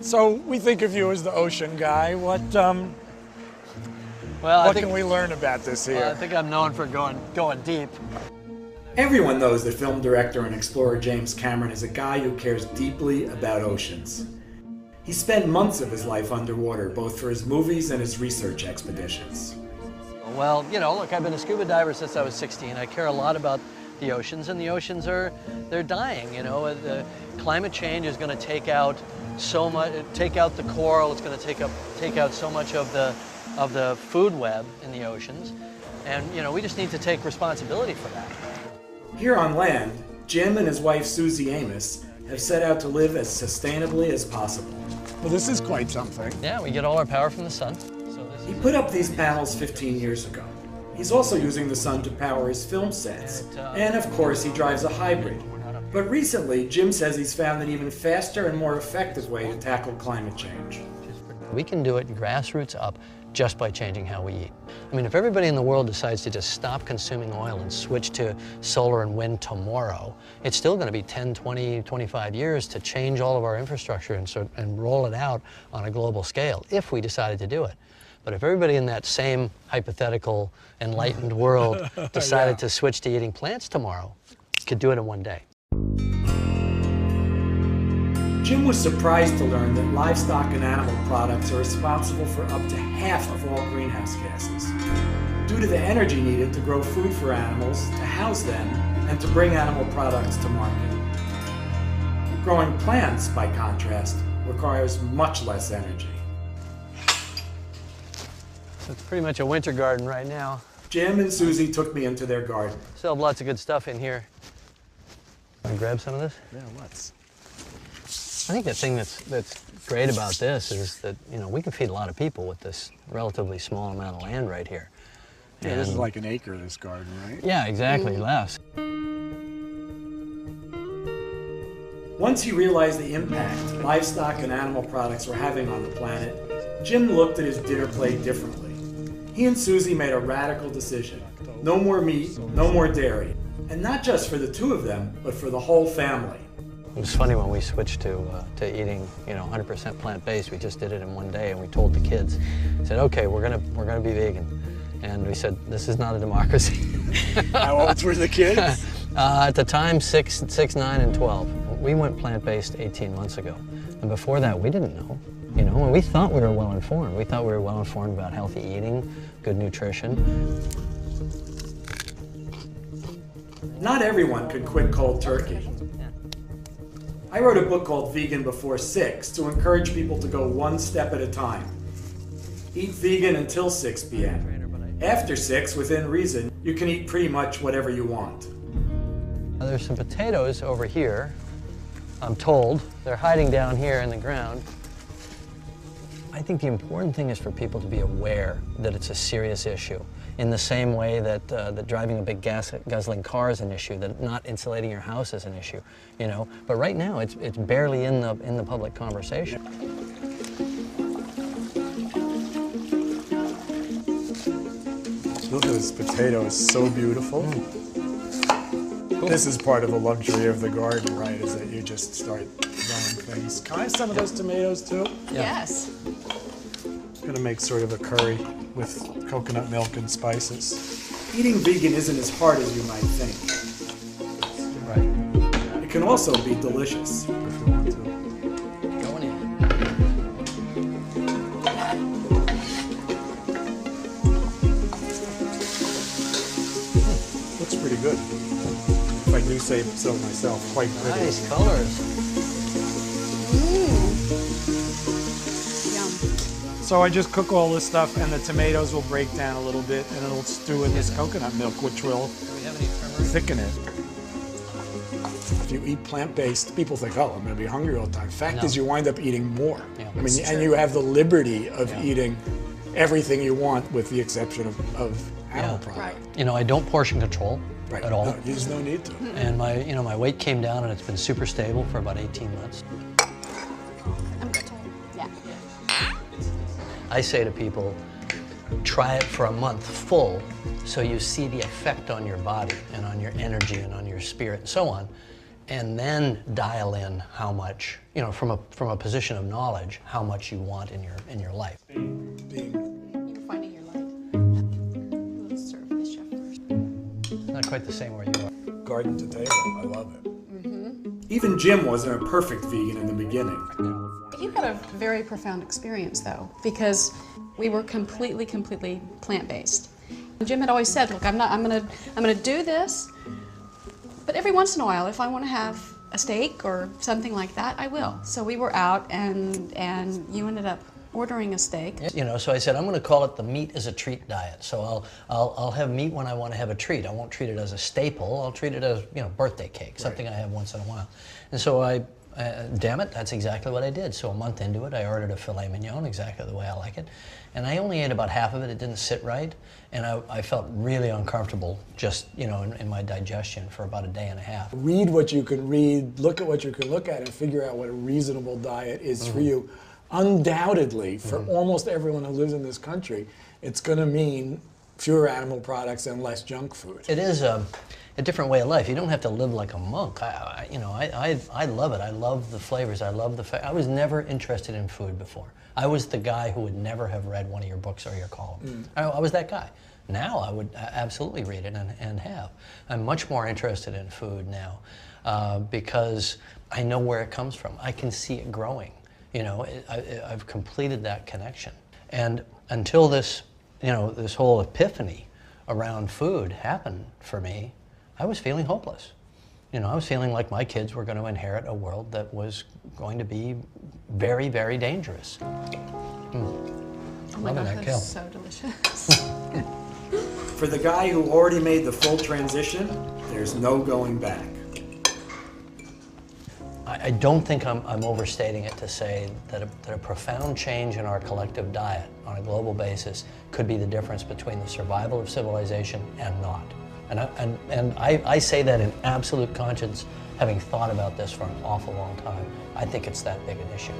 So we think of you as the ocean guy. What can we learn about this here? Well, I think I'm known for going deep. Everyone knows that film director and explorer James Cameron is a guy who cares deeply about oceans. He spent months of his life underwater, both for his movies and his research expeditions. Well, you know, look, I've been a scuba diver since I was 16. I care a lot about the oceans, and the oceans they're dying. You know, the climate change is going to take out so much, take out the coral. It's going to take out so much of the food web in the oceans, and you know, we just need to take responsibility for that. Here on land, Jim and his wife Susie Amos have set out to live as sustainably as possible. Well, this is quite something. Yeah, we get all our power from the sun. He put up these panels 15 years ago. He's also using the sun to power his film sets. And of course, he drives a hybrid. But recently, Jim says he's found an even faster and more effective way to tackle climate change. We can do it grassroots up just by changing how we eat. I mean, if everybody in the world decides to just stop consuming oil and switch to solar and wind tomorrow, it's still going to be 10, 20, 25 years to change all of our infrastructure and roll it out on a global scale, if we decided to do it. But if everybody in that same hypothetical enlightened world decided to switch to eating plants tomorrow, could do it in one day. Jim was surprised to learn that livestock and animal products are responsible for up to half of all greenhouse gases, due to the energy needed to grow food for animals, to house them, and to bring animal products to market. Growing plants, by contrast, requires much less energy. So it's pretty much a winter garden right now. Jim and Susie took me into their garden. Still have lots of good stuff in here. Want to grab some of this? Yeah, let's. I think the thing that's great about this is that, you know, we can feed a lot of people with this relatively small amount of land right here. Yeah, this is like an acre, this garden, right? Yeah, exactly, less. Once he realized the impact livestock and animal products were having on the planet, Jim looked at his dinner plate differently. He and Susie made a radical decision. No more meat, no more dairy. And not just for the two of them, but for the whole family. It was funny when we switched to eating, you know, 100% plant-based. We just did it in one day, and we told the kids, said, "Okay, we're gonna be vegan," and we said, "This is not a democracy." How old were the kids? At the time, 6, 9, and 12. We went plant-based 18 months ago, and before that, we didn't know. You know, and we thought we were well informed. We thought we were well informed about healthy eating, good nutrition. Not everyone could quit cold turkey. I wrote a book called Vegan Before 6 to encourage people to go one step at a time. Eat vegan until 6 p.m. After 6, within reason, you can eat pretty much whatever you want. There's some potatoes over here, I'm told. They're hiding down here in the ground. I think the important thing is for people to be aware that it's a serious issue. In the same way that, that driving a big guzzling car is an issue, that not insulating your house is an issue, you know. But right now, it's barely in the public conversation. Look at this potato, it's so beautiful. Cool. This is part of the luxury of the garden, right, is that you just start growing things. Can I have some of those tomatoes too? Yeah. Yes. I'm gonna make sort of a curry with coconut milk and spices. Eating vegan isn't as hard as you might think. Right. It can also be delicious. If you want to. Going in. Looks pretty good. If I do say so myself, quite pretty. Nice colors. So I just cook all this stuff and the tomatoes will break down a little bit and it'll stew in this coconut milk, which will thicken it. If you eat plant-based, people think, oh, I'm going to be hungry all the time. Fact is, you wind up eating more. Yeah, I mean, and you have the liberty of eating everything you want with the exception of animal products. Right. You know, I don't portion control at all. No, there's no need to. And my weight came down and it's been super stable for about 18 months. I'm good. Yeah. I say to people, try it for a month full so you see the effect on your body and on your energy and on your spirit and so on. and then dial in how much, you know, from a position of knowledge, how much you want in your life. You're finding your light. We'll serve this chef first. Not quite the same where you are. Garden to table, I love it. Even Jim wasn't a perfect vegan in the beginning. You had a very profound experience, though, because we were completely plant-based. Jim had always said, "Look, I'm gonna do this, but every once in a while, if I want to have a steak or something like that, I will." So we were out, and you ended up ordering a steak. You know, so I said, I'm going to call it the meat is a treat diet. So I'll have meat when I want to have a treat. I won't treat it as a staple. I'll treat it as, you know, birthday cake, something I have once in a while. And so damn it, that's exactly what I did. So a month into it, I ordered a filet mignon, exactly the way I like it. And I only ate about half of it. It didn't sit right. And I felt really uncomfortable just, you know, in my digestion for about a day and a half. Read what you can read, look at what you can look at, and figure out what a reasonable diet is for you. Undoubtedly, for almost everyone who lives in this country, it's going to mean fewer animal products and less junk food. It is a different way of life. You don't have to live like a monk. I love it. I love the flavors. I love the fact. I was never interested in food before. I was the guy who would never have read one of your books or your column. I was that guy. Now I would absolutely read it and have. I'm much more interested in food now because I know where it comes from. I can see it growing. You know, I've completed that connection. And until this, you know, this whole epiphany around food happened for me, I was feeling hopeless. You know, I was feeling like my kids were going to inherit a world that was going to be very, very dangerous. Oh my God, that's so delicious. For the guy who already made the full transition, there's no going back. I don't think I'm overstating it to say that a profound change in our collective diet on a global basis could be the difference between the survival of civilization and not. And I say that in absolute conscience, having thought about this for an awful long time. I think it's that big an issue.